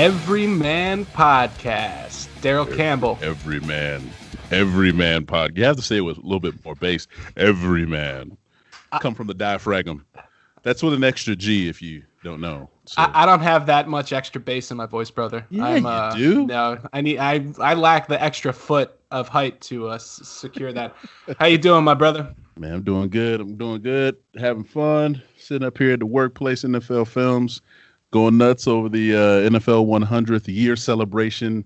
Everyman Podcast. Darrell Campbell. Everyman Podcast. You have to say it with a little bit more bass. Everyman. Come from the diaphragm. That's with an extra G if you don't know. So. I don't have that much extra bass in my voice, brother. Yeah, you do. No, I lack the extra foot of height to secure that. How you doing, my brother? Man, I'm doing good. Having fun. Sitting up here at the workplace, NFL Films, going nuts over the NFL 100th year celebration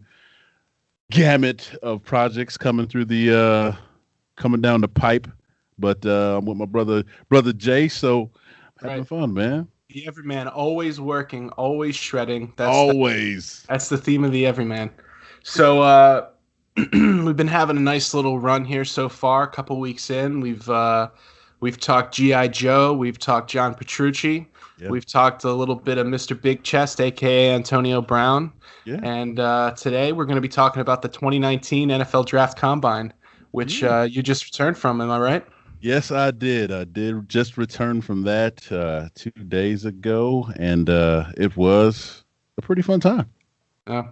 gamut of projects coming down the pipe. But I'm with my brother Jay, so having fun, man. The Everyman, always working, always shredding. That's the theme of the Everyman. So we've been having a nice little run here so far. A couple weeks in, we've talked G.I. Joe, we've talked John Petrucci, We've talked a little bit of Mr. Big Chest, aka Antonio Brown, and today we're going to be talking about the 2019 NFL Draft Combine, which you just returned from. Am I right? Yes, I did. I did just return from that 2 days ago, and it was a pretty fun time.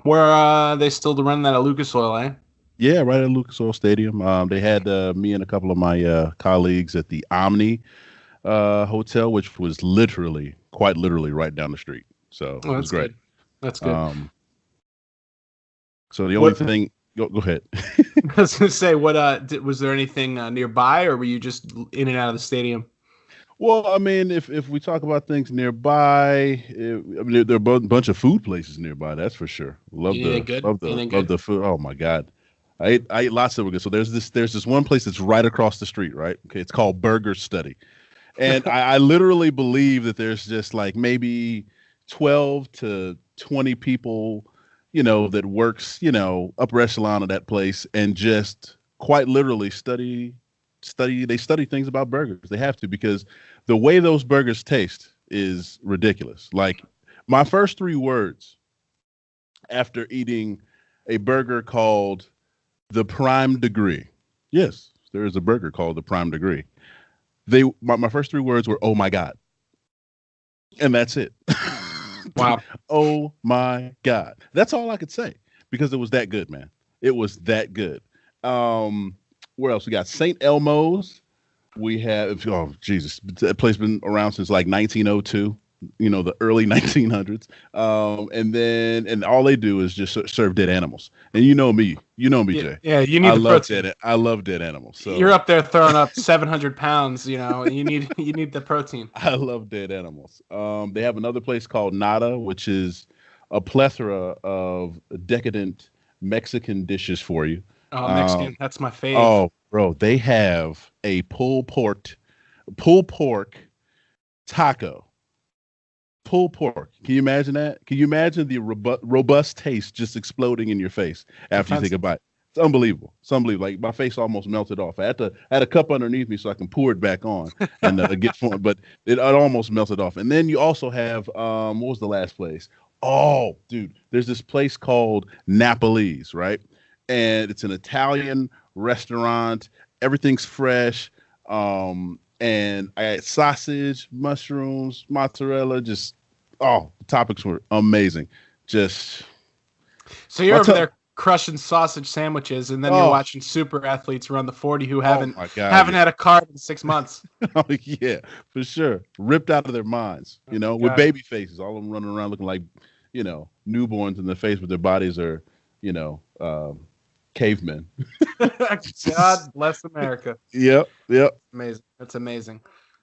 Where are they still running that at Lucas Oil, eh? Yeah, right at Lucas Oil Stadium. They had me and a couple of my colleagues at the Omni Hotel, which was quite literally right down the street. So it was great. Good. That's good. So the only thing... Go ahead. I was going to say, was there anything nearby, or were you just in and out of the stadium? Well, I mean, if we talk about things nearby, there are a bunch of food places nearby. That's for sure. Love the food. Oh my God, I ate lots of it. So there's this one place that's right across the street, right? Okay, it's called Burger Study, and I literally believe that there's just like maybe 12 to 20 people, that works, upper echelon of that place, and just quite literally study things about burgers. They have to, because the way those burgers taste is ridiculous. Like, my first 3 words after eating a burger called the Prime Degree. Yes, there is a burger called the Prime Degree. My first 3 words were, "Oh my God." And that's it. Wow. Oh my God. That's all I could say, because it was that good, man. It was that good. Where else? We got St. Elmo's. We have, oh Jesus, that place been around since like 1902, the early 1900s. And all they do is just serve dead animals. And you know me, Jay. Yeah, you need protein. I love dead animals. So you're up there throwing up 700 pounds, and you need the protein. I love dead animals. They have another place called Nada, which is a plethora of decadent Mexican dishes for you. Oh, Mexican, that's my favorite. Oh, bro, they have a pulled pork taco. Pulled pork. Can you imagine that? Can you imagine the robust taste just exploding in your face after you take a bite? It's unbelievable. Like, my face almost melted off. I had a cup underneath me so I can pour it back on and get fun, but it almost melted off. And then you also have what was the last place? Oh, dude, there's this place called Napoli's, right? And it's an Italian restaurant. Everything's fresh. And I had sausage, mushrooms, mozzarella, the topics were amazing. So you're over there crushing sausage sandwiches, and then you're watching super athletes run the 40 who haven't had a carb in 6 months. Oh, yeah, for sure. Ripped out of their minds, with baby faces, all of them running around looking like, newborns in the face, but their bodies are, cavemen. God bless America. Yep. Amazing. That's amazing.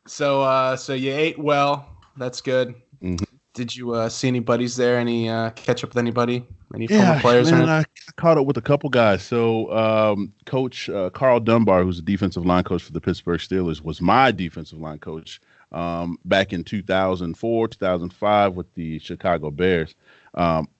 So you ate well. That's good. Mm-hmm. Did you see any buddies there? Any catch up with anybody? Any former players? Man, I caught up with a couple guys. So Coach Carl Dunbar, who's a defensive line coach for the Pittsburgh Steelers, was my defensive line coach back in 2004, 2005 with the Chicago Bears.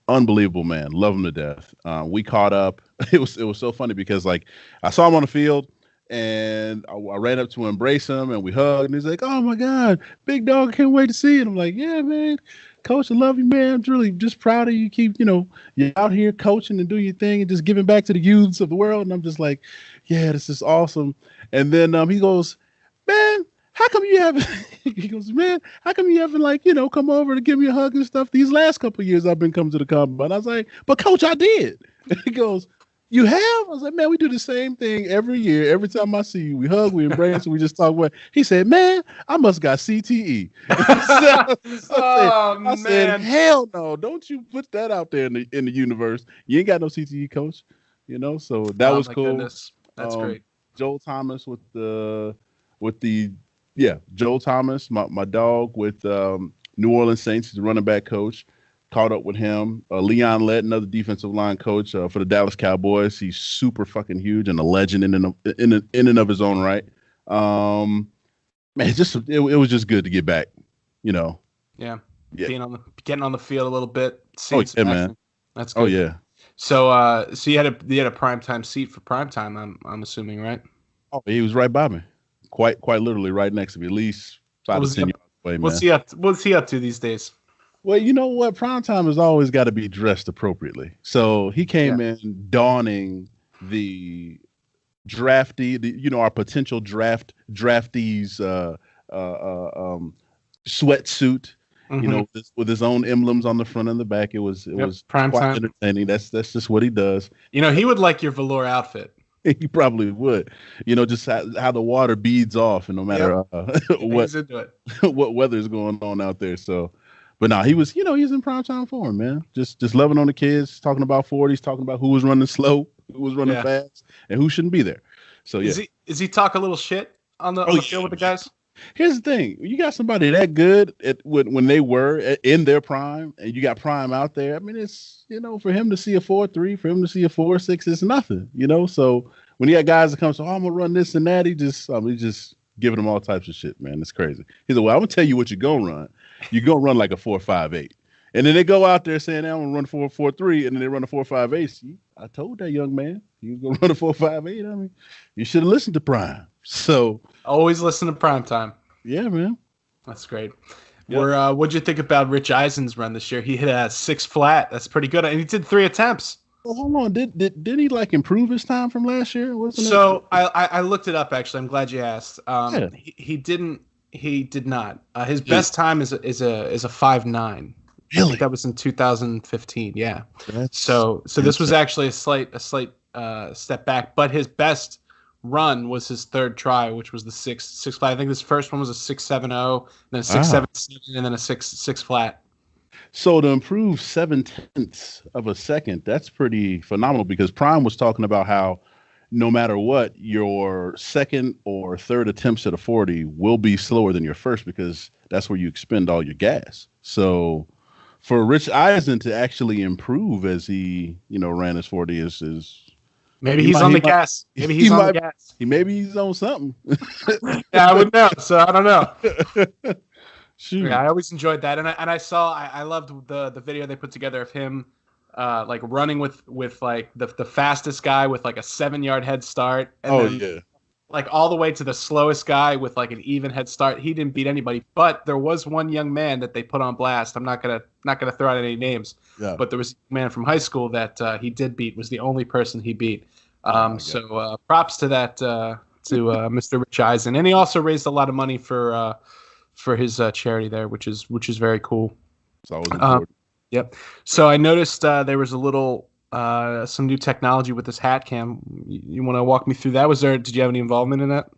Unbelievable man. Love him to death. We caught up. It was so funny because, like, I saw him on the field and I ran up to embrace him and we hugged, and he's like, "Oh my God, big dog, can't wait to see it." I'm like, "Yeah, man, Coach, I love you, man. I'm really just proud of you. Keep, you're out here coaching and doing your thing and just giving back to the youths of the world." And I'm just like, "Yeah, this is awesome." And then he goes, "Man, how come you haven't? He goes, man, how come you haven't come over to give me a hug and stuff? These last couple of years I've been coming to the combine. I was like, but coach, I did. He goes, you have? I was like, man, we do the same thing every year. Every time I see you, we hug, we embrace, and we just talk about. He said, man, I must got CTE. I said, hell no, don't you put that out there in the universe. You ain't got no CTE, coach. So that was cool. Goodness. That's great. Joel Thomas Joel Thomas, my dog with New Orleans Saints, he's the running back coach. Caught up with him. Leon Lett, another defensive line coach for the Dallas Cowboys. He's super fucking huge and a legend in and of his own right. Man, it was just good to get back. Yeah. Getting on the field a little bit. Man. That's good. Oh yeah. So you had a primetime seat for primetime. I'm assuming, right? Oh, he was right by me, quite literally right next to me, at least 5 to 10 yards away. What's he up to these days? Well, you know what? Primetime has always got to be dressed appropriately. So he came in donning the draftee, our potential draftees sweatsuit. Mm-hmm. With his own emblems on the front and the back. It was prime quite time. Entertaining. That's just what he does. He would like your velour outfit. He probably would. Just how the water beads off, and no matter what weather's going on out there. So, but no, he was he's in prime time form, man. Just loving on the kids, talking about 40s, talking about who was running slow, who was running fast, and who shouldn't be there. So yeah, is he talk a little shit on the field with the guys? Here's the thing: you got somebody that good when they were in their prime, and you got prime out there. I mean, it's for him to see a 4.3, for him to see a 4.6, it's nothing. So when you got guys that come, I'm gonna run this and that, he's just giving them all types of shit, man. It's crazy. He said, "Well, I'm gonna tell you what you're gonna run. You're gonna run like a 4.58." And then they go out there saying, "I'm gonna run 4.43," and then they run a 4.58. See, I told that young man he was gonna run a 4.58. I mean, you should have listened to Prime. So always listen to Prime Time. Yeah, man. That's gre'd. Yep. What'd you think about Rich Eisen's run this year? He hit a 6 flat. That's pretty good, and he did 3 attempts. Well, hold on. Did he improve his time from last year? I looked it up actually. I'm glad you asked. He didn't. He did not. His best time is a 5.9. Really? That was in 2015. Yeah. So this was actually a slight step back, but his best run was his third try, which was the 6 flat. I think this first one was a 6.70, then a 6.77, and then a 6 flat. So to improve 0.7 of a second, that's pretty phenomenal, because Prime was talking about how no matter what, your second or third attempts at a 40 will be slower than your first, because that's where you expend all your gas. So for Rich Eisen to actually improve as he, ran his 40 is maybe he's on the gas. Maybe he's on the gas. Maybe he's on something. Yeah, I wouldn't know. So I don't know. Shoot. Yeah, I always enjoyed that, and I loved the video they put together of him, running with the fastest guy with a 7-yard head start. And all the way to the slowest guy with an even head start. He didn't beat anybody, but there was one young man that they put on blast. I'm not gonna throw out any names, but there was a man from high school that he did beat. Was the only person he beat. So props to that to Mr. Rich Eisen, and he also raised a lot of money for his charity there, which is very cool. It's always important. Yep. So I noticed there was a little. Some new technology with this hat cam. You want to walk me through that? Did you have any involvement in that?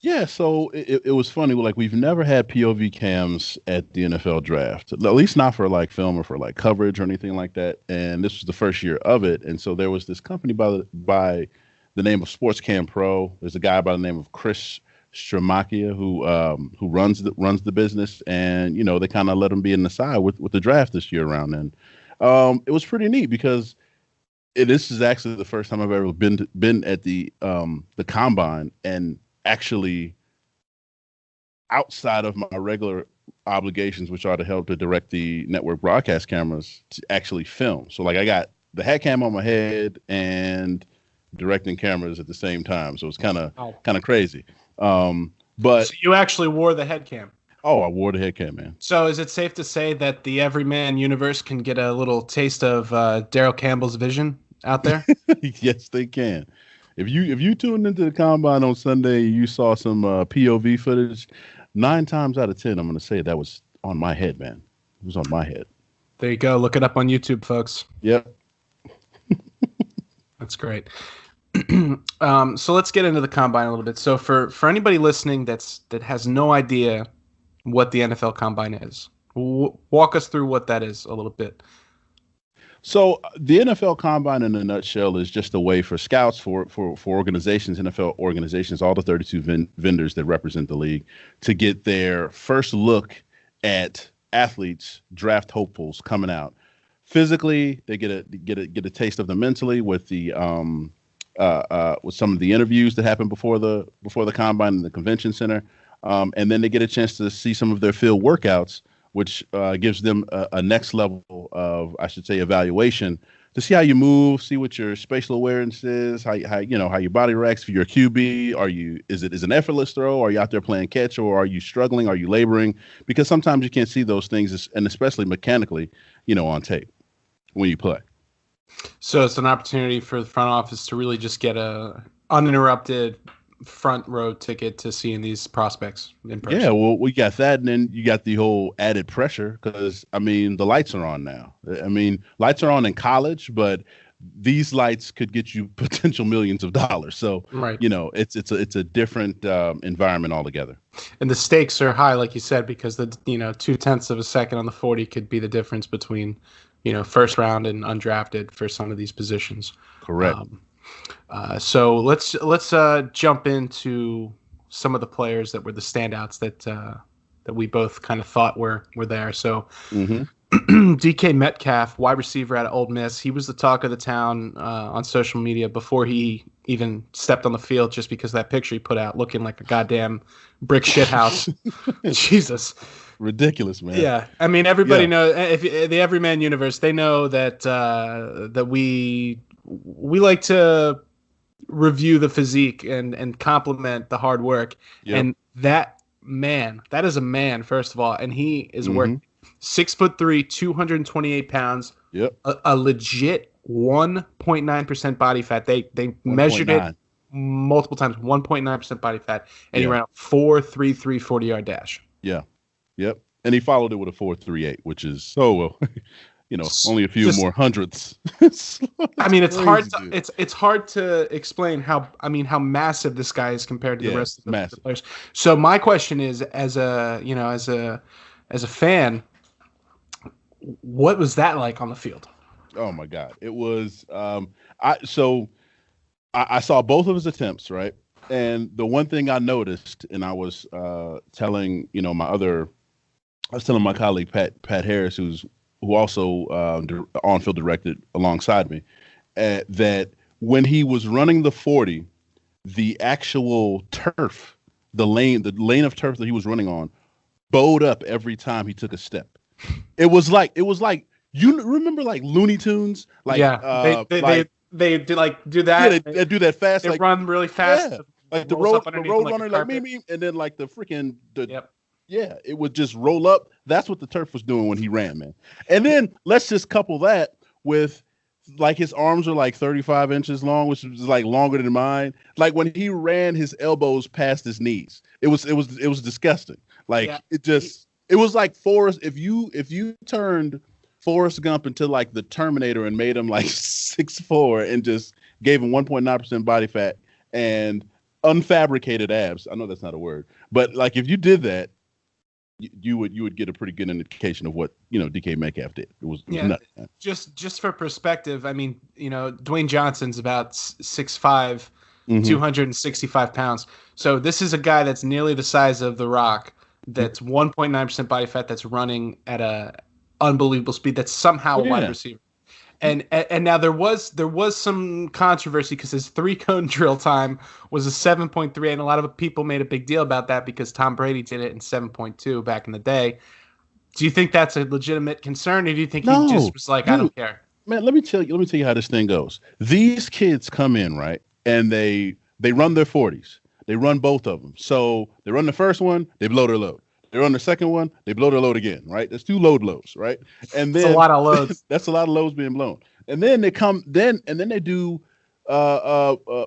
Yeah, so it was funny. We've never had POV cams at the NFL draft, at least not for film or for coverage or anything like that. And this was the first year of it. And so there was this company by the name of Sports Cam Pro. There's a guy by the name of Chris Stramakia who runs the business, and they kind of let him be in the side with the draft this year around. And it was pretty neat, because this is actually the first time I've ever been at the combine, and actually outside of my regular obligations, which are to help to direct the network broadcast cameras, to actually film. So I got the hat cam on my head and directing cameras at the same time. So it's kind of crazy. But so you actually wore the head cam. Oh, I wore the head cam, man. So is it safe to say that the Everyman universe can get a little taste of Darrell Campbell's vision out there? Yes, they can. If you tuned into the combine on Sunday and you saw some POV footage, 9 times out of 10, I'm going to say that was on my head, man. It was on my head. There you go. Look it up on YouTube, folks. Yep. That's great. So let's get into the combine a little bit. So for anybody listening that has no idea what the NFL combine is, walk us through what that is a little bit. So the NFL Combine, in a nutshell, is just a way for scouts, for organizations, NFL organizations, all the 32 vendors that represent the league, to get their first look at athletes, draft hopefuls coming out. Physically, they get a taste of them mentally with the with some of the interviews that happen before the combine in the convention center, and then they get a chance to see some of their field workouts, which gives them a next level of, I should say, evaluation to see how you move, see what your spatial awareness is, how your body reacts. If you're a QB, is it an effortless throw? Are you out there playing catch, or are you struggling? Are you laboring? Because sometimes you can't see those things, and especially mechanically, on tape when you play. So it's an opportunity for the front office to really just get a uninterrupted front row ticket to seeing these prospects in person. Yeah, well, we got that, and then you got the whole added pressure because, the lights are on now. Lights are on in college, but these lights could get you potential millions of dollars. So, right. It's a different environment altogether. And the stakes are high, like you said, because the 0.2 of a second on the 40 could be the difference between first round and undrafted for some of these positions. Correct. So let's jump into some of the players that were the standouts that we both kind of thought were there. So DK Metcalf, wide receiver out of Ole Miss, he was the talk of the town on social media before he even stepped on the field, just because of that picture he put out looking like a goddamn brick shit house. Jesus. Ridiculous, man. Yeah, everybody knows, if the Everyman universe, they know that we like to review the physique and compliment the hard work. Yep. And that is a man, first of all, and he is working 6'3", 228 pounds. Yep. A legit 1.9% body fat. They measured it multiple times, 1.9% body fat, and he ran a 4.33 40-yard dash. Yeah. Yep. And he followed it with a 4.38, which is only a few more hundredths. It's hard to explain how massive this guy is compared to the rest of the players. So my question is, as a fan, what was that like on the field? Oh my God. It was I saw both of his attempts, right? And the one thing I noticed, and I was telling my colleague Pat Harris, who also on-field directed alongside me, that when he was running the 40, the actual turf, the lane of turf that he was running on, bowed up every time he took a step. It was like you remember like Looney Tunes, like they do that. Yeah, they do that fast. They run really fast. Yeah. Like the road runner, like me, and then like the freaking Yeah, it would just roll up. That's what the turf was doing when he ran, man. And then let's just couple that with like his arms are like 35 inches long, which is like longer than mine. Like when he ran, his elbows past his knees. It was disgusting. Like it was like Forrest. If you turned Forrest Gump into like the Terminator and made him like 6'4" and just gave him 1.9% body fat and unfabricated abs. I know that's not a word, but like if you did that, you would get a pretty good indication of what DK Metcalf did. It was nuts. Just for perspective, Dwayne Johnson's about 6'5", 265 pounds. So this is a guy that's nearly the size of The Rock. That's 1.9% body fat. That's running at a unbelievable speed. That's somehow a wide receiver. And now there was some controversy because his 3-cone drill time was a 7.3, and a lot of people made a big deal about that because Tom Brady did it in 7.2 back in the day. Do you think that's a legitimate concern, or do you think he just was like, I don't care? Man, let me tell you how this thing goes. These kids come in, right, and they run their 40s. They run both of them. So they run the first one, they blow their load. They run the second one, they blow their load again, right? There's 2 loads, right? And then that's a lot of loads. That's a lot of loads being blown. And then they come, and then they do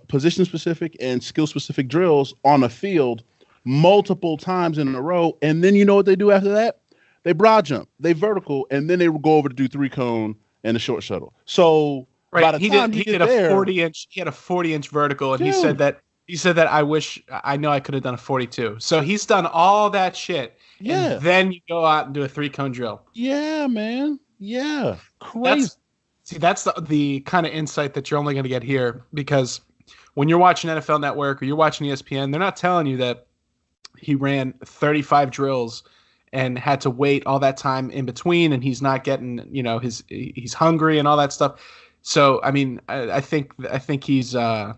position specific and skill specific drills on a field multiple times in a row. And then you know what they do after that? They broad jump, they vertical, and then they will go over to do 3-cone and a short shuttle. So by the time he did a 40-inch. He had a 40-inch vertical, and dude, he said that I know I could have done a 42. So he's done all that shit. Yeah. And then you go out and do a 3-cone drill. Yeah, man. Yeah. Crazy. That's the kind of insight that you're only going to get here, because when you're watching NFL Network or you're watching ESPN, they're not telling you that he ran 35 drills and had to wait all that time in between, and he's not getting, he's hungry and all that stuff. So, I mean, I think he's going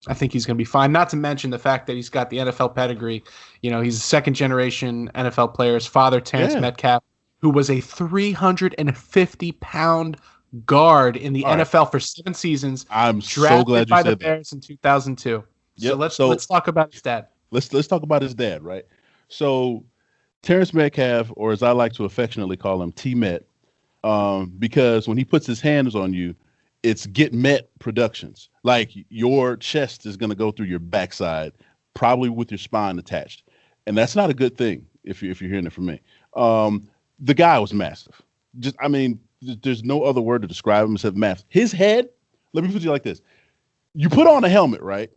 to be fine. Not to mention the fact that he's got the NFL pedigree. He's a second-generation NFL player. His father, Terrence Metcalf, who was a 350-pound guard in the NFL for 7 seasons. I'm so glad you said that. Drafted by the Bears in 2002. Yep. So let's talk about his dad. Let's talk about his dad, right? So Terrence Metcalf, or as I like to affectionately call him, T-Met, because when he puts his hands on you, it's Get Met Productions. Like, your chest is going to go through your backside, probably with your spine attached. And that's not a good thing if you're hearing it from me. The guy was massive. There's no other word to describe him except massive. His head, let me put it like this. You put on a helmet, right?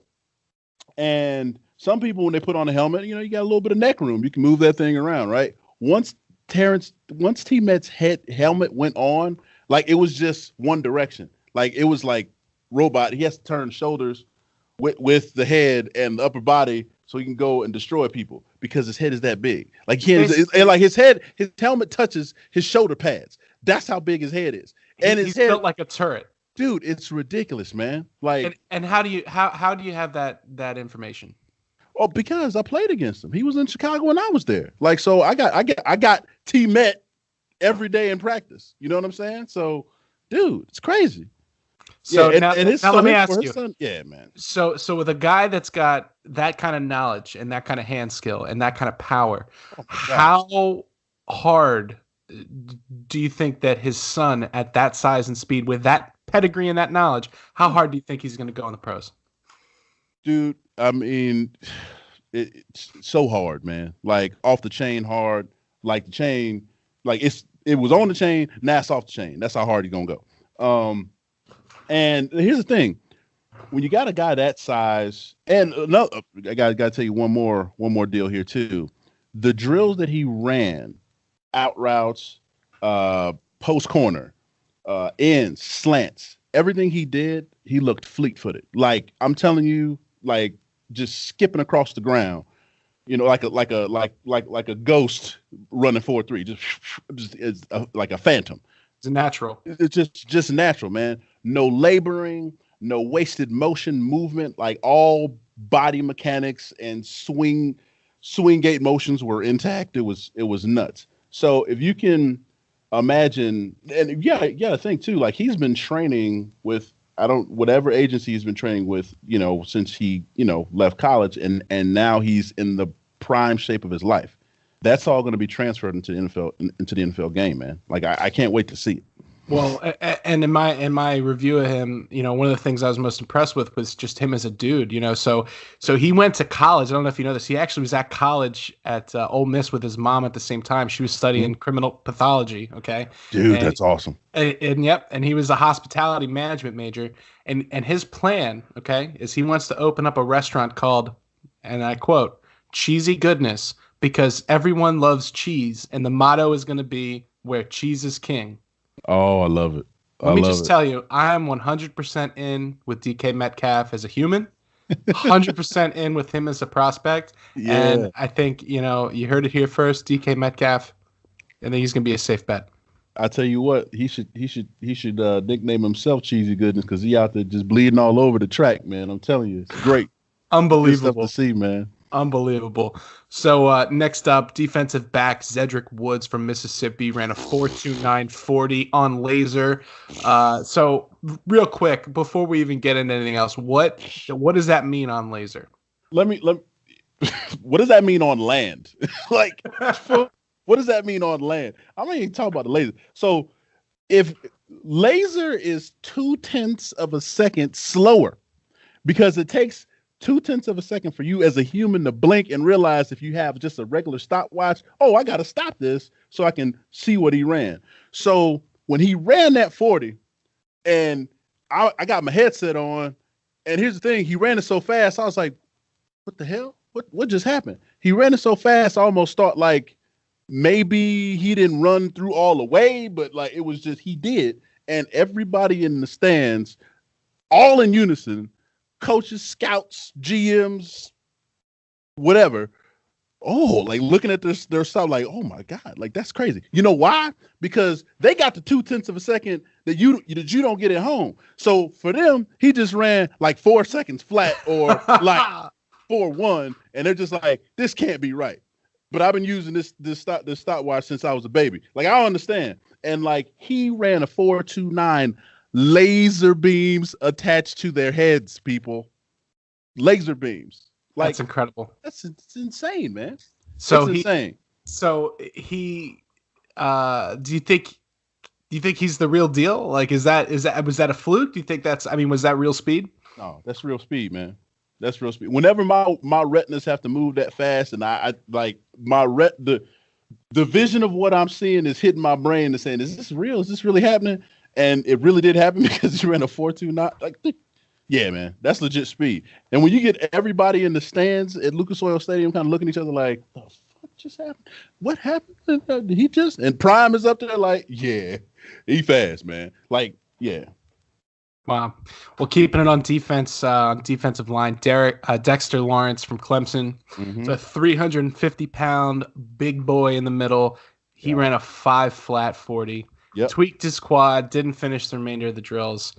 And some people, when they put on a helmet, you got a little bit of neck room. You can move that thing around, right? Once T-Met's helmet went on, like, it was just one direction. Like, it was like robot. He has to turn shoulders with the head and the upper body so he can go and destroy people, because his head is that big. Like, his helmet touches his shoulder pads. That's how big his head is. And he's built like a turret. Dude, it's ridiculous, man. Like, and how do you have that information? Oh, because I played against him. He was in Chicago when I was there. Like, so I got T-Met every day in practice. You know what I'm saying? So, dude, it's crazy. So now let me ask you. Son, yeah, man. So with a guy that's got that kind of knowledge and that kind of hand skill and that kind of power, how hard do you think that his son at that size and speed, with that pedigree and that knowledge, how hard do you think he's going to go in the pros? Dude, I mean, it's so hard, man. Like, off the chain hard. Like, the chain, like, it was on the chain, now it's off the chain. That's how hard he's going to go. And here's the thing. When you got a guy that size, and another, I got to tell you one more deal here too. The drills that he ran, out routes, post corner, ends, slants, everything he did, he looked fleet-footed. Like, I'm telling you, like, just skipping across the ground, like a ghost running 4-3, just like a phantom. It's natural. It's just natural, man. No laboring, no wasted motion, movement. Like, all body mechanics and swing gate motions were intact. It was nuts. So if you can imagine, and you gotta think too, like, he's been training with whatever agency he's been training with, since he, left college, and now he's in the prime shape of his life. That's all going to be transferred into the NFL game, man. Like, I can't wait to see it. Well, and in my review of him, one of the things I was most impressed with was just him as a dude, So he went to college. I don't know if you know this. He actually was at college at Ole Miss with his mom at the same time. She was studying criminal pathology. Okay, dude, that's awesome. And he was a hospitality management major. And his plan, okay, is he wants to open up a restaurant called, and I quote, "Cheesy Goodness," because everyone loves cheese, and the motto is going to be "Where cheese is king." Oh, I love it. Let me just tell you, I am 100% in with DK Metcalf as a human, 100% in with him as a prospect. Yeah. And I think, you heard it here first, DK Metcalf, I think he's going to be a safe bet. I tell you what, he should nickname himself Cheesy Goodness, because he out there just bleeding all over the track, man. I'm telling you, it's great. Unbelievable. Good stuff to see, man. Unbelievable. So next up, defensive back Zedrick Woods from Mississippi ran a 4.29 40 on laser. So real quick, before we even get into anything else, what does that mean on laser? What does that mean on land? Like, what does that mean on land? I'm not even talking about the laser. So if laser is 0.2 of a second slower because it takes 0.2 of a second for you as a human to blink and realize if you have just a regular stopwatch, oh, I got to stop this so I can see what he ran. So when he ran that 40 and I got my headset on, and here's the thing, he ran it so fast, I was like, what the hell? What just happened? He ran it so fast, I almost thought like maybe he didn't run through all the way, but like it was just he did. And everybody in the stands, all in unison, coaches, scouts, GMs, whatever. Oh, like looking at their stuff, like, oh my God, like that's crazy. You know why? Because they got the 0.2 of a second that you don't get at home. So for them, he just ran like 4 seconds flat or like 4-1, and they're just like, this can't be right. But I've been using this stopwatch since I was a baby. Like I understand. And like he ran a 4.29, laser beams attached to their heads, people. Laser beams. Like that's incredible. It's insane, man. So insane. So he do you think he's the real deal? Like was that a fluke? Do you think was that real speed? No, that's real speed, man. That's real speed. Whenever my retinas have to move that fast, and I like the vision of what I'm seeing is hitting my brain and saying, "Is this real? Is this really happening?" And it really did happen because he ran a 4.29. Like, yeah, man, that's legit speed. And when you get everybody in the stands at Lucas Oil Stadium, kind of looking at each other like, "The fuck just happened? What happened? Did he just?" And Prime is up there like, "Yeah, he fast, man. Like, yeah." Wow. Well, keeping it on defense, defensive line, Dexter Lawrence from Clemson. Mm-hmm. It's a 350-pound big boy in the middle. He ran a 5 flat 40. Yep. Tweaked his quad, didn't finish the remainder of the drills.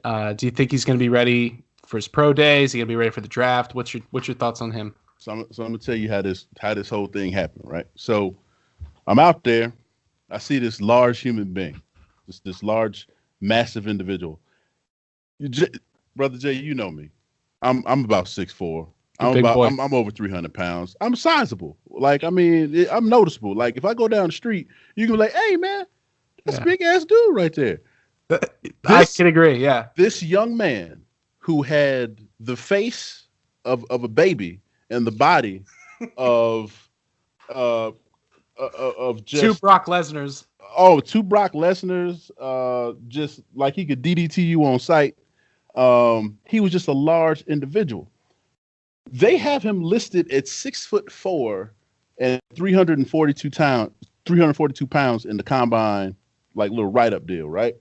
Do you think he's going to be ready for his pro day? Is he going to be ready for the draft? What's your thoughts on him? So I'm going to tell you how this whole thing happened, right? So I'm out there. I see this large human being, this large, massive individual. Brother Jay, you know me. I'm about 6'4". I'm over 300 pounds. I'm sizable. Like, I mean, I'm noticeable. Like, if I go down the street, you can be like, "Hey, man, that's a big ass dude right there." I can agree. Yeah. This young man who had the face of a baby and the body of just 2 Brock Lesnar's. Oh, 2 Brock Lesnar's. Just like he could DDT you on sight. He was just a large individual. They have him listed at 6'4" and 342 pounds in the combine, like little write-up deal, right?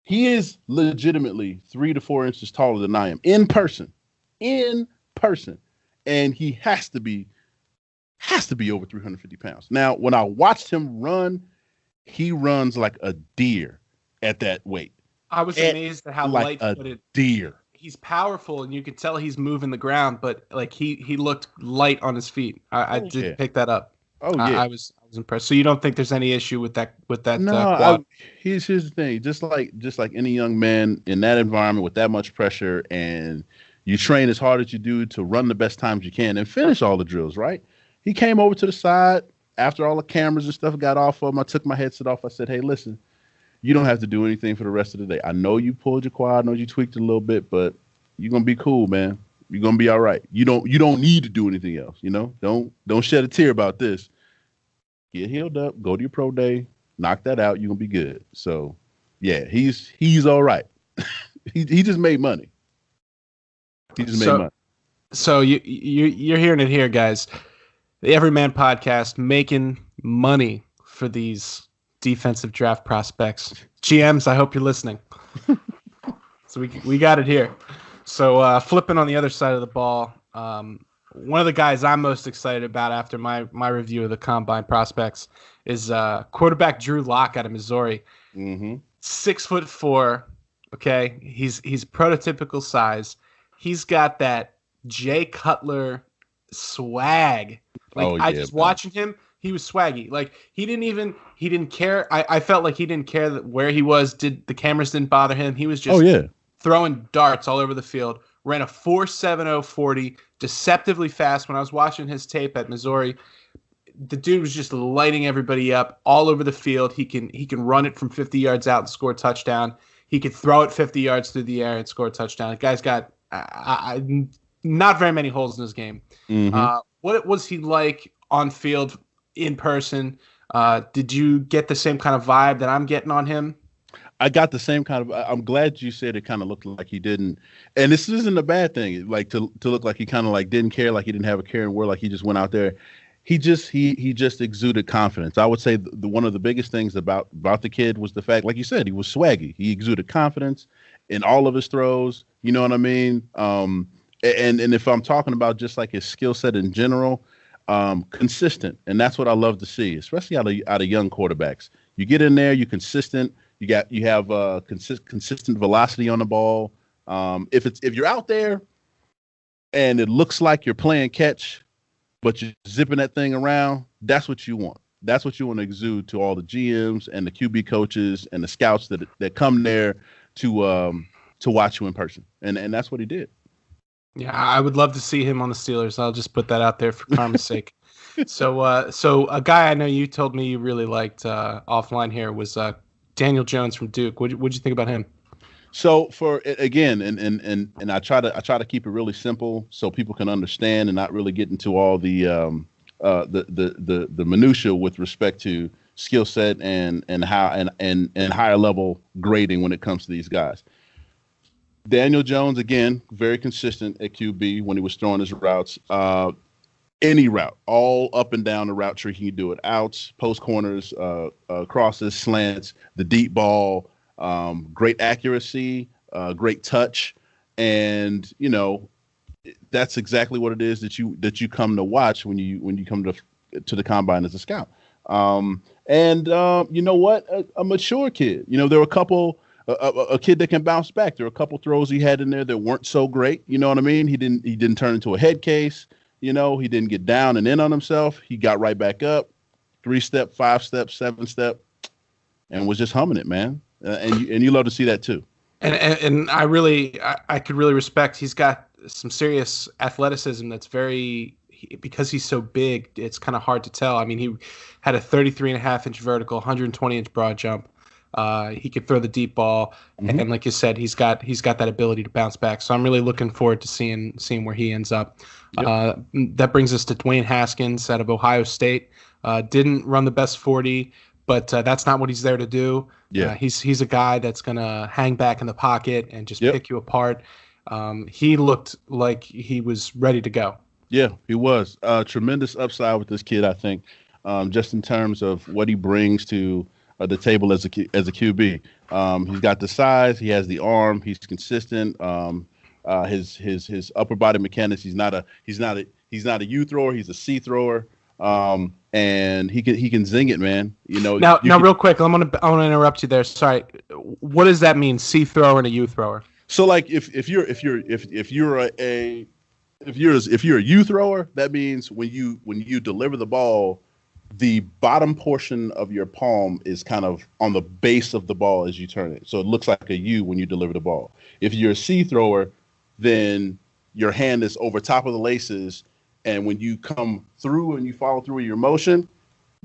He is legitimately 3 to 4 inches taller than I am in person, and he has to be over 350 pounds. Now, when I watched him run, he runs like a deer at that weight. I was amazed at how light-footed. Deer. He's powerful, and you could tell he's moving the ground, but like he looked light on his feet. I did pick that up. Oh yeah, I was impressed. So you don't think there's any issue with that? No. Quad? Here's the thing. Just like any young man in that environment with that much pressure, and you train as hard as you do to run the best times you can and finish all the drills. Right? He came over to the side after all the cameras and stuff got off of him. I took my headset off. I said, "Hey, listen. You don't have to do anything for the rest of the day. I know you pulled your quad, I know you tweaked it a little bit, but you're gonna be cool, man. You're gonna be all right. You don't need to do anything else. You know, don't shed a tear about this. Get healed up, go to your pro day, knock that out. You're gonna be good." So, yeah, he's all right. he just made money. He just made money. So you're hearing it here, guys. The Everyman Podcast making money for these defensive draft prospects. GMs, I hope you're listening. So we got it here. So flipping on the other side of the ball, one of the guys I'm most excited about after my review of the combine prospects is quarterback Drew Lock out of Missouri. Mm-hmm. 6'4". Okay, he's prototypical size. He's got that Jay Cutler swag. Like watching him. He was swaggy. Like he didn't care. I felt like he didn't care where he was. The cameras didn't bother him. He was just throwing darts all over the field. Ran a 4.70 40, deceptively fast. When I was watching his tape at Missouri, the dude was just lighting everybody up all over the field. He can run it from 50 yards out and score a touchdown. He could throw it 50 yards through the air and score a touchdown. The guy's got not very many holes in his game. Mm-hmm. What was he like on field in person? Did you get the same kind of vibe that I'm getting on him? I got the same kind of. I'm glad you said it kind of looked like he didn't, and this isn't a bad thing. Like to look like he kind of like didn't care, like he didn't have a care in the world, like he just went out there. He just exuded confidence. I would say the one of the biggest things about the kid was the fact, like you said, he was swaggy. He exuded confidence in all of his throws. You know what I mean? And if I'm talking about just like his skill set in general, consistent, and that's what I love to see, especially out of young quarterbacks. You get in there, you're consistent. You have consistent velocity on the ball. If you're out there and it looks like you're playing catch, but you're zipping that thing around, that's what you want. That's what you want to exude to all the GMs and the QB coaches and the scouts that come there to watch you in person. And that's what he did. Yeah, I would love to see him on the Steelers. I'll just put that out there for karma's sake. So a guy I know you told me you really liked offline here was Daniel Jones from Duke. What'd you think about him? So for again, and I try to keep it really simple so people can understand and not really get into all the minutia with respect to skill set and how and higher level grading when it comes to these guys. Daniel Jones, again, very consistent at QB when he was throwing his routes. Any route, all up and down the route tree, he can do it. Outs, post corners, crosses, slants, the deep ball, great accuracy, great touch, and that's exactly what it is that you come to watch when you come to the combine as a scout. You know what? A mature kid. There were a couple. A kid that can bounce back. There were a couple throws he had in there that weren't so great. You know what I mean? He didn't turn into a head case. He didn't get down and in on himself. He got right back up, 3-step, 5-step, 7-step, and was just humming it, man. And you love to see that too. And I could really respect. He's got some serious athleticism. That's because he's so big. It's kind of hard to tell. I mean, he had a 33.5-inch vertical, 120-inch broad jump. He could throw the deep ball, and like you said, he's got that ability to bounce back. So I'm really looking forward to seeing where he ends up. Yep. That brings us to Dwayne Haskins out of Ohio State. Didn't run the best 40, but that's not what he's there to do. Yeah, he's a guy that's gonna hang back in the pocket and just pick you apart. He looked like he was ready to go. Yeah, he was. Tremendous upside with this kid, I think, just in terms of what he brings to the table as a QB. He's got the size, he has the arm, he's consistent. His upper body mechanics. He's not a U thrower. He's a C thrower. And he can zing it, man. Now, real quick, I want to interrupt you there. Sorry. What does that mean? C thrower and a U thrower. So, like, if you're a U thrower, that means when you deliver the ball, the bottom portion of your palm is kind of on the base of the ball as you turn it. So it looks like a U when you deliver the ball. If you're a C thrower, then your hand is over top of the laces, and when you come through and you follow through with your motion,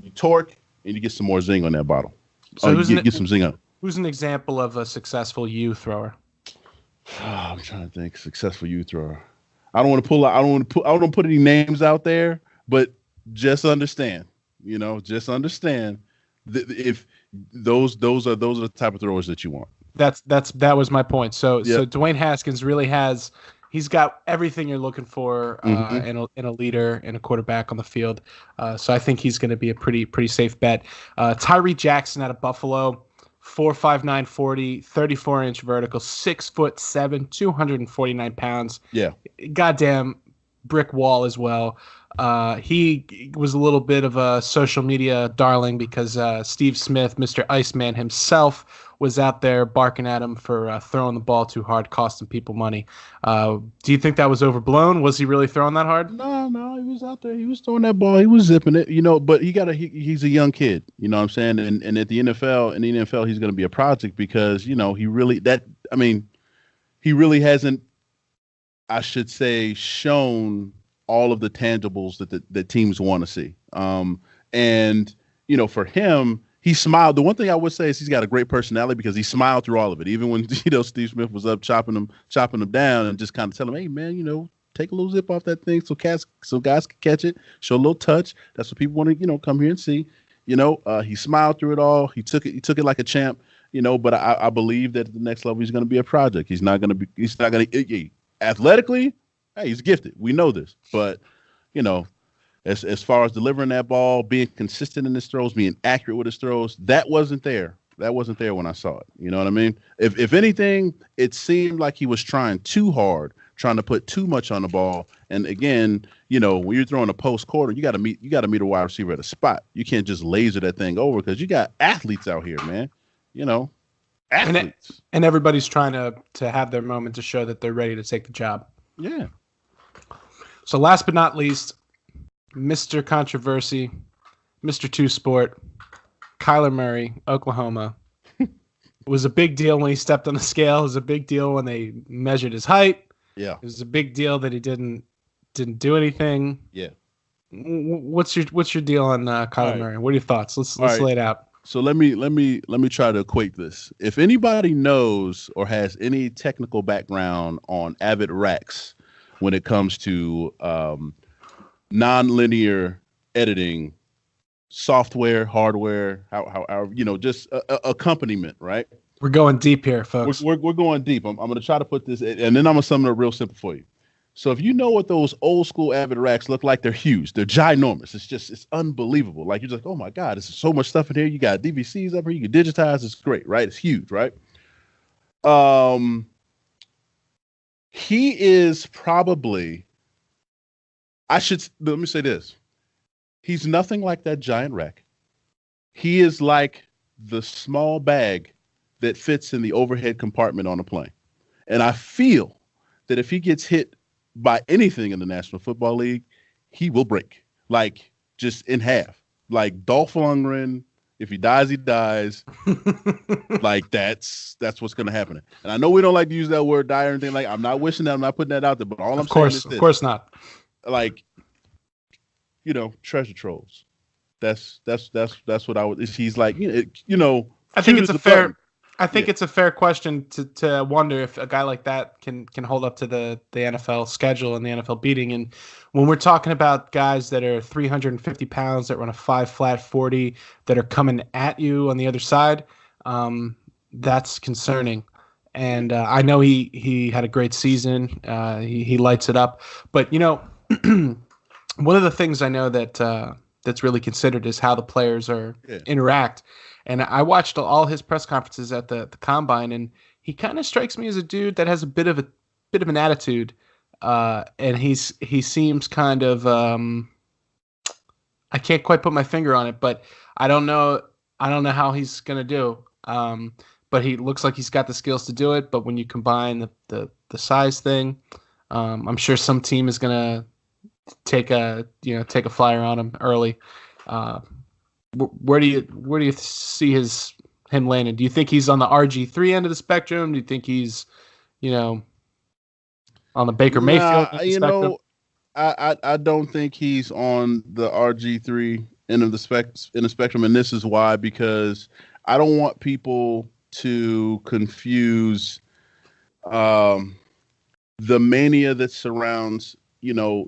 you torque and you get some more zing on that bottle. So you get some zing on. Who's an example of a successful U thrower? I'm trying to think. Successful U thrower. I don't want to put any names out there, but just understand. Just understand that if those are the type of throwers that you want. That was my point. So Dwayne Haskins really he's got everything you're looking for in a leader and a quarterback on the field. So I think he's going to be a pretty safe bet. Tyree Jackson out of Buffalo, 4.59 40, 34-inch vertical, 6'7", 249 pounds. Yeah, goddamn brick wall as well. He was a little bit of a social media darling because Steve Smith, Mr. Iceman himself, was out there barking at him for throwing the ball too hard, costing people money. Do you think that was overblown? Was he really throwing that hard? No, he was out there. He was throwing that ball. He was zipping it, but he's a young kid, you know what I'm saying? And at the NFL, he's going to be a project because, he really hasn't, I should say, shown all of the tangibles that teams want to see. And for him, he smiled. The one thing I would say is he's got a great personality because he smiled through all of it, even when Steve Smith was up chopping him down and just kind of telling him, "Hey man, take a little zip off that thing so guys can catch it, show a little touch. That's what people want to come here and see." He smiled through it all. He took it like a champ. But I believe that at the next level he's going to be a project. He's not going to athletically. Hey, he's gifted. We know this, but as far as delivering that ball, being consistent in his throws, being accurate with his throws, that wasn't there. That wasn't there when I saw it. You know what I mean? If anything, it seemed like he was trying too hard, trying to put too much on the ball. And again, when you're throwing a post quarter, you got to meet a wide receiver at a spot. You can't just laser that thing over because you got athletes out here, man. Athletes. And everybody's trying to have their moment to show that they're ready to take the job. Yeah. So last but not least, Mr. Controversy, Mr. Two Sport, Kyler Murray, Oklahoma. It was a big deal when he stepped on the scale. It was a big deal when they measured his height. Yeah. It was a big deal that he didn't do anything. Yeah. What's your deal on Kyler Murray? What are your thoughts? Let's lay it out. So let me try to equate this. If anybody knows or has any technical background on Avid Racks when it comes to non-linear editing, software, hardware, how just accompaniment, right? We're going deep here, folks. We're going deep. I'm going to try to put this, and then I'm going to sum it up real simple for you. So if you know what those old school Avid Racks look like, they're huge. They're ginormous. It's unbelievable. Like you're just like, oh my God, there's so much stuff in here. You got DVCs up here. You can digitize. It's great, right? It's huge, right? He is probably, let me say this. He's nothing like that giant rack. He is like the small bag that fits in the overhead compartment on a plane. And I feel that if he gets hit by anything in the National Football League, he will break, like just in half. Like Dolph Lundgren, if he dies, he dies. Like that's what's going to happen. And I know we don't like to use that word die or anything. Like I'm not wishing that. I'm not putting that out there. But all I'm saying is this. Of course not. Like, treasure trolls. That's what I would. He's like, I think it's a fair. I think it's a fair question to wonder if a guy like that can hold up to the NFL schedule and the NFL beating. And when we're talking about guys that are 350 pounds that run a 5.40 40 that are coming at you on the other side, that's concerning. And I know he had a great season. He lights it up. But one of the things I know that's really considered is how the players interact. And I watched all his press conferences at the combine, and he kind of strikes me as a dude that has a bit of an attitude, and he seems kind of I can't quite put my finger on it, but I don't know how he's gonna do. But he looks like he's got the skills to do it. But when you combine the size thing, I'm sure some team is gonna take a flyer on him early. Where do you see him landing? Do you think he's on the RG3 end of the spectrum? Do you think he's, on the Baker Mayfield end of the spectrum? I don't think he's on the RG3 end of the spectrum, and this is why, because I don't want people to confuse the mania that surrounds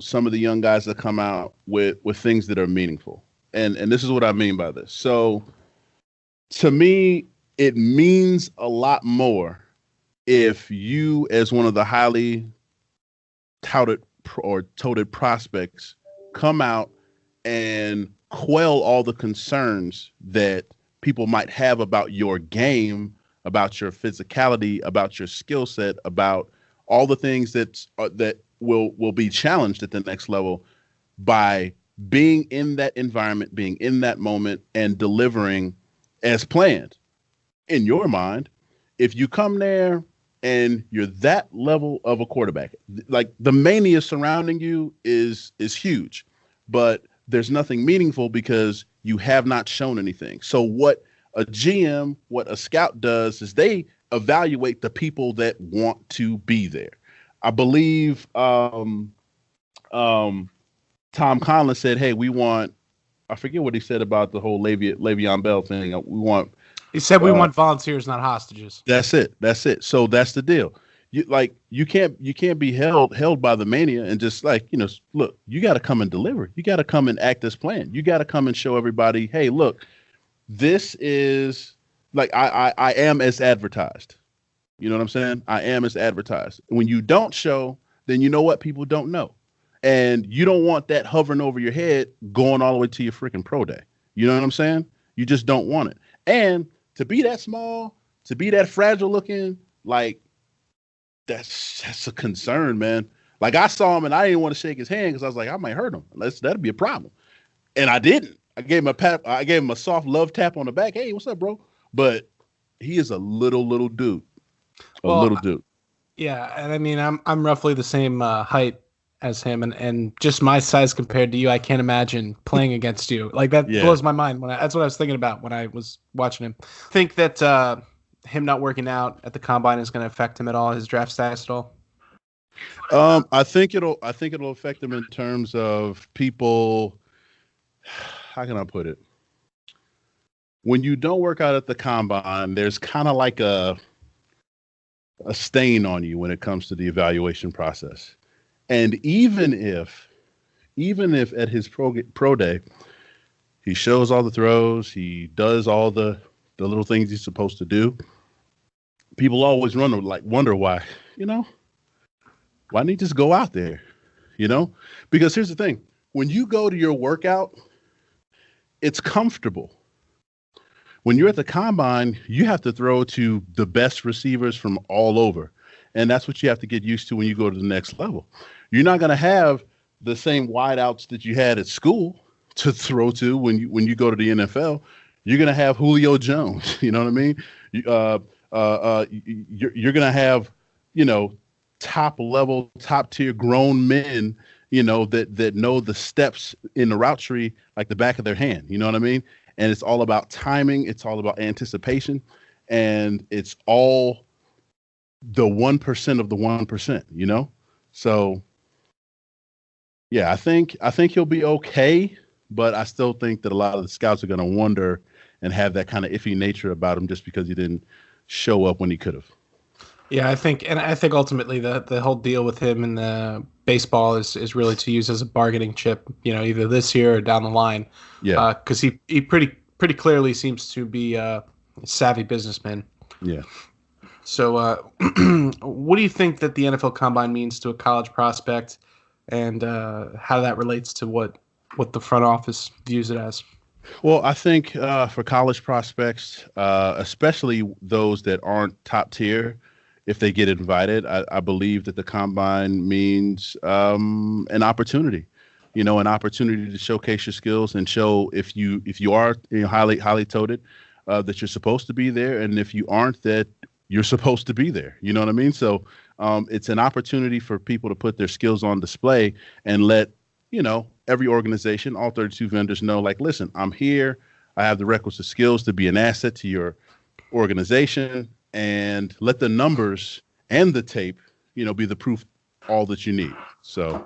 some of the young guys that come out with things that are meaningful. And this is what I mean by this. So to me, it means a lot more if you, as one of the highly touted prospects, come out and quell all the concerns that people might have about your game, about your physicality, about your skill set, about all the things that will be challenged at the next level by being in that environment, being in that moment, and delivering as planned. In your mind, if you come there and you're that level of a quarterback, like the mania surrounding you is huge, but there's nothing meaningful because you have not shown anything. So what a GM, what a scout does is they evaluate the people that want to be there. I believe Tom Collins said, "Hey, we want." I forget what he said about the whole Le'Veon Bell thing. We want. He said we want volunteers, not hostages. That's it. So that's the deal. You can't be held by the mania and just look, you got to come and deliver. You got to come and act this plan. You got to come and show everybody, hey, look, this is I am as advertised. You know what I'm saying? I am as advertised. When you don't show, then you know what people don't know. And you don't want that hovering over your head going all the way to your freaking pro day. You know what I'm saying? You just don't want it. And to be that small, to be that fragile looking, that's a concern, man. Like, I saw him and I didn't want to shake his hand because I was like, I might hurt him. That'd be a problem. And I didn't. I gave him a pat. I gave him a soft love tap on the back. Hey, what's up, bro? But he is a little dude. Little dude. Yeah, and I mean, I'm roughly the same height as him, and just my size compared to you, I can't imagine playing against you. Like, that blows my mind. That's what I was thinking about when I was watching him. Think that him not working out at the combine is going to affect him at all, his draft status at all? I think it'll affect him in terms of people. How can I put it? When you don't work out at the combine, there's kind of like a stain on you when it comes to the evaluation process. And even if at his pro day, he shows all the throws, he does all the little things he's supposed to do, people always wonder why, why didn't he just go out there? Because here's the thing. When you go to your workout, it's comfortable. When you're at the combine, you have to throw to the best receivers from all over. And that's what you have to get used to when you go to the next level. You're not going to have the same wideouts that you had at school to throw to when you go to the NFL. You're going to have Julio Jones. You know what I mean? You're going to have, top tier grown men, that know the steps in the route tree like the back of their hand. You know what I mean? And it's all about timing. It's all about anticipation. And it's all the 1% of the 1%, So, yeah, I think he'll be okay. But I still think that a lot of the scouts are going to wonder and have that kind of iffy nature about him just because he didn't show up when he could have. Yeah, I think ultimately the whole deal with him in the baseball is really to use as a bargaining chip, either this year or down the line. Yeah. Because he pretty clearly seems to be a savvy businessman. Yeah. So what do you think that the NFL Combine means to a college prospect, and how that relates to what the front office views it as? Well, I think for college prospects, especially those that aren't top tier, if they get invited, I believe that the combine means an opportunity, an opportunity to showcase your skills and show if you are highly touted, that you're supposed to be there, and if you aren't, that you're supposed to be there. You know what I mean? So it's an opportunity for people to put their skills on display and let every organization, all 32 vendors know, listen, I'm here. I have the requisite skills to be an asset to your organization, and let the numbers and the tape, be the proof, all that you need. So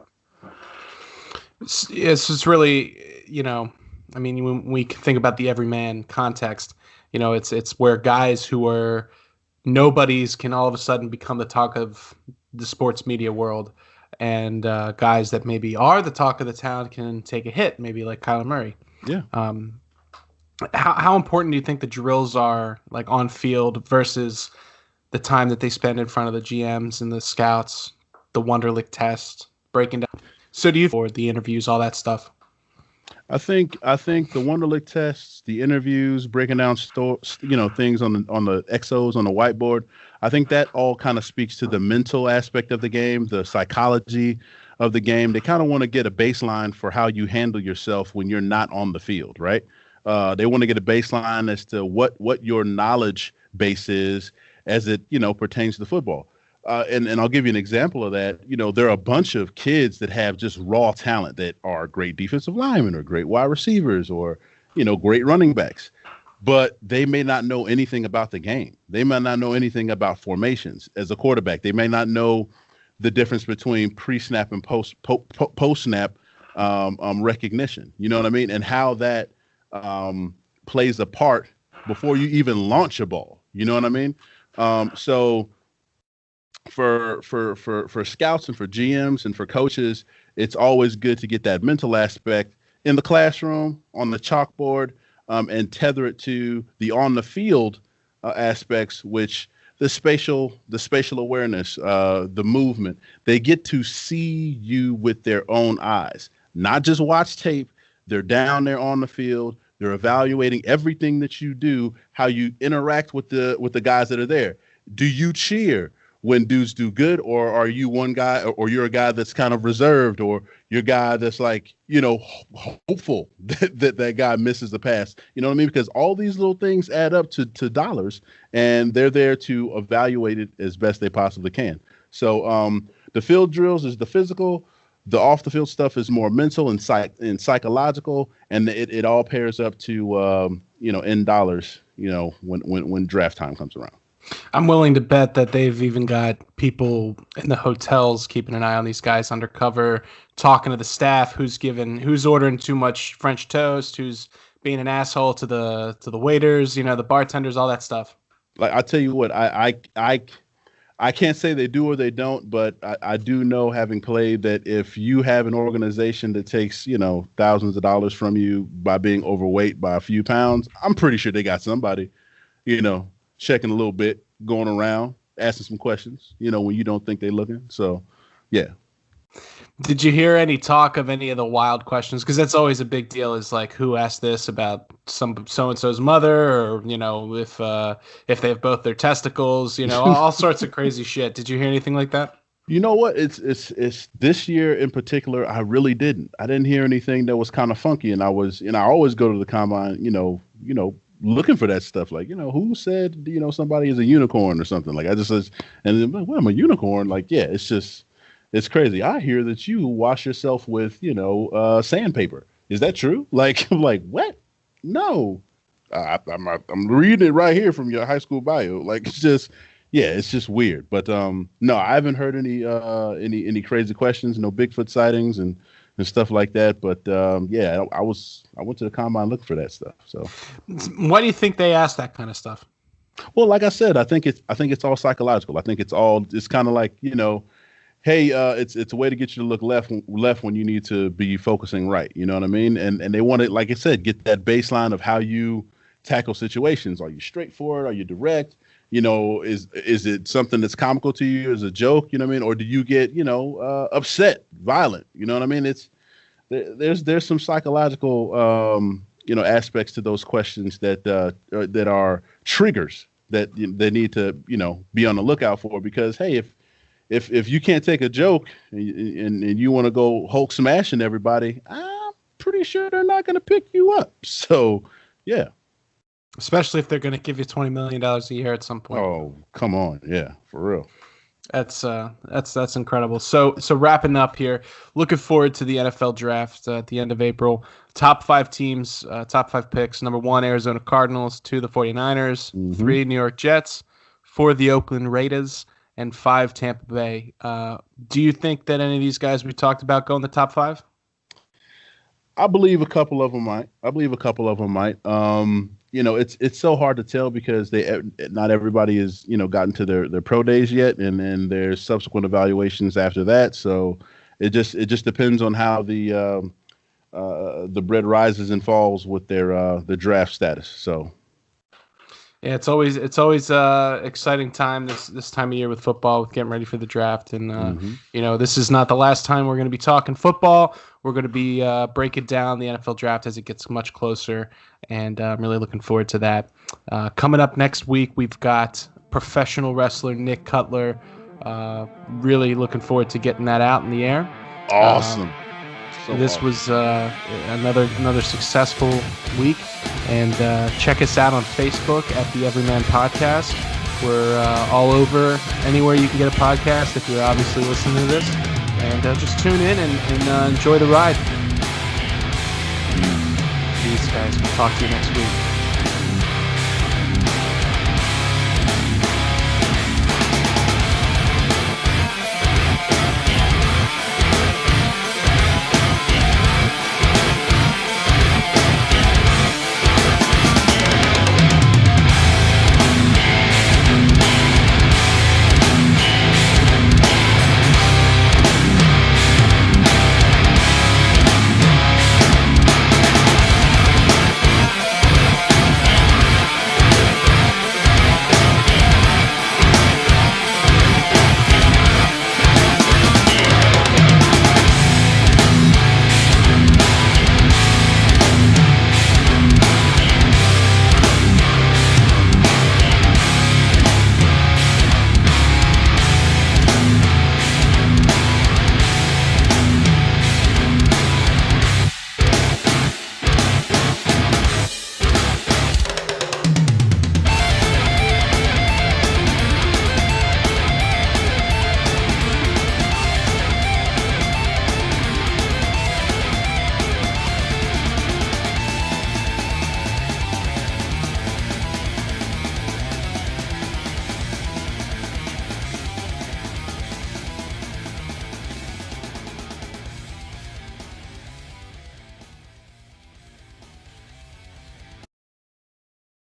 it's really, I mean, when we think about the everyman context, it's where guys who are nobodies can all of a sudden become the talk of the sports media world. And guys that maybe are the talk of the town can take a hit, maybe like Kyler Murray. Yeah. How important do you think the drills are, on field, versus the time that they spend in front of the GMs and the scouts, the Wonderlic test, breaking down? So do you for the interviews, all that stuff? I think the Wonderlic tests, the interviews, breaking down things on the Exos on the whiteboard. I think that all kind of speaks to the mental aspect of the game, the psychology of the game. They kind of want to get a baseline for how you handle yourself when you're not on the field, right? They want to get a baseline as to what your knowledge base is as it pertains to football. And I'll give you an example of that. There are a bunch of kids that have just raw talent that are great defensive linemen or great wide receivers or, great running backs, but they may not know anything about the game. They might not know anything about formations as a quarterback. They may not know the difference between pre-snap and post-snap recognition. You know what I mean? And how that plays a part before you even launch a ball. You know what I mean? So for scouts and for GMs and for coaches, it's always good to get that mental aspect in the classroom, on the chalkboard, and tether it to the on the field aspects, which the spatial awareness, the movement. They get to see you with their own eyes, not just watch tape. They're down there on the field. They're evaluating everything that you do, how you interact with the guys that are there. Do you cheer when dudes do good, or are you one guy, or you're a guy that's kind of reserved, or you're a guy that's like, hopeful that guy misses the pass? You know what I mean? Because all these little things add up to dollars, and they're there to evaluate it as best they possibly can. So the field drills is the physical. The off the field stuff is more mental and psychological, and it all pairs up to in dollars. When draft time comes around. I'm willing to bet that they've even got people in the hotels keeping an eye on these guys undercover, talking to the staff, who's ordering too much French toast, who's being an asshole to the waiters, the bartenders, all that stuff. Like, I tell you what, I can't say they do or they don't, but I do know, having played, that if you have an organization that takes, thousands of dollars from you by being overweight by a few pounds, I'm pretty sure they got somebody, checking a little bit, going around, asking some questions, when you don't think they're looking. So, yeah. Did you hear any talk of any of the wild questions? Because that's always a big deal, is like, who asked this about some so-and-so's mother, or, if they have both their testicles, all sorts of crazy shit. Did you hear anything like that? You know what? It's this year in particular, I really didn't. I didn't hear anything that was kind of funky, and I always go to the combine, looking for that stuff, like, who said, somebody is a unicorn or something. Like, I just says, and then, well, I'm a unicorn. Like, yeah, it's crazy. I hear that you wash yourself with, sandpaper. Is that true? Like, I'm like, what? No, I'm reading it right here from your high school bio. Like, it's just weird. But no, I haven't heard any crazy questions, no Bigfoot sightings and stuff like that. But I went to the combine looking for that stuff. So, why do you think they ask that kind of stuff? Well, like I said, I think it's all psychological. I think it's kind of like, hey, it's a way to get you to look left when you need to be focusing right. You know what I mean? And they want to, like I said, get that baseline of how you tackle situations. Are you straightforward? Are you direct? Is it something that's comical to you as a joke? You know what I mean? Or do you get, upset, violent? You know what I mean? There's some psychological, aspects to those questions that are triggers that they need to, be on the lookout for. Because, hey, if you can't take a joke and you want to go Hulk smashing everybody, I'm pretty sure they're not going to pick you up. So, yeah. Especially if they're going to give you $20 million a year at some point. Oh, come on. Yeah, for real. That's incredible. So wrapping up here, looking forward to the NFL draft at the end of April. Top 5 teams, top 5 picks. Number 1, Arizona Cardinals. 2, the 49ers. Mm-hmm. 3, New York Jets. 4, the Oakland Raiders. And 5, Tampa Bay. Do you think that any of these guys we talked about go in the top 5? I believe a couple of them might. It's so hard to tell because not everybody has, gotten to their pro days yet, and then there's subsequent evaluations after that. So it just depends on how the bread rises and falls with their draft status. So. Yeah, it's always exciting time this time of year with football, with getting ready for the draft, and this is not the last time we're going to be talking football. We're going to be breaking down the NFL draft as it gets much closer, and I'm really looking forward to that. Coming up next week, we've got professional wrestler Nick Cutler. Really looking forward to getting that out in the air. Awesome. This was another successful week, and check us out on Facebook at the Everyman Podcast. We're all over anywhere you can get a podcast if you're obviously listening to this, and just tune in and enjoy the ride. Peace, guys. We'll talk to you next week.